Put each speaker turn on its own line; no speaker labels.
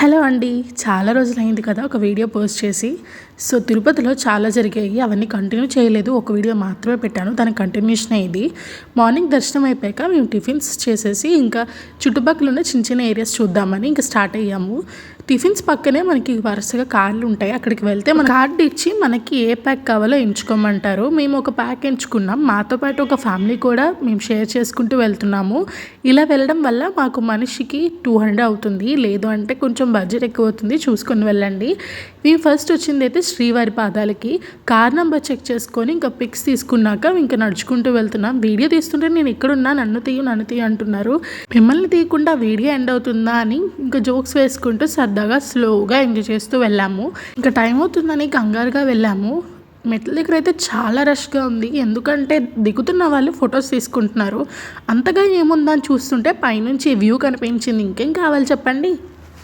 Hello అండి. చాలా రోజులైంది కదా ఒక వీడియో పోస్ట్ చేసి. సో, తిరుపతిలో చాలా జరిగాయి. అవన్నీ కంటిన్యూ చేయలేదు. ఒక వీడియో మాత్రమే పెట్టాను. దాని కంటిన్యూషనే ఇది. మార్నింగ్ దర్శనం అయిపోయాక మేము టిఫిన్స్ చేసేసి ఇంకా చుట్టుపక్కల ఉన్న చిన్న చిన్న ఏరియాస్ చూద్దామని ఇంకా స్టార్ట్ అయ్యాము. టిఫిన్స్ పక్కనే మనకి వరుసగా కార్లు ఉంటాయి. అక్కడికి వెళ్తే మన కార్డు ఇచ్చి మనకి ఏ ప్యాక్ కావాలో ఎంచుకోమంటారు. మేము ఒక ప్యాక్ ఎంచుకున్నాం. మాతో పాటు ఒక ఫ్యామిలీ కూడా మేము షేర్ చేసుకుంటూ వెళ్తున్నాము. ఇలా వెళ్ళడం వల్ల మాకు మనిషికి 200 అవుతుంది. లేదు అంటే కొంచెం బడ్జెట్ ఎక్కువ అవుతుంది, చూసుకొని వెళ్ళండి. మేము ఫస్ట్ వచ్చింది అయితే శ్రీవారి పాదాలకి. కార్ నెంబర్ చెక్ చేసుకొని ఇంకా పిక్స్ తీసుకున్నాక ఇంకా నడుచుకుంటూ వెళ్తున్నాం. వీడియో తీస్తుంటే నేను ఎక్కడున్నా నన్ను తీయ అంటున్నారు. మిమ్మల్ని తీయకుండా వీడియో ఎండ్ అవుతుందా అని ఇంకా జోక్స్ వేసుకుంటూ సరదాగా స్లోగా ఎంజాయ్ చేస్తూ వెళ్ళాము. ఇంకా టైం అవుతుందని కంగారుగా వెళ్ళాము. మెట్ల దగ్గర అయితే చాలా రష్గా ఉంది. ఎందుకంటే దిగుతున్న వాళ్ళు ఫొటోస్ తీసుకుంటున్నారు. అంతగా ఏముందని చూస్తుంటే పైనుంచి వ్యూ కనిపించింది. ఇంకేం కావాలి చెప్పండి.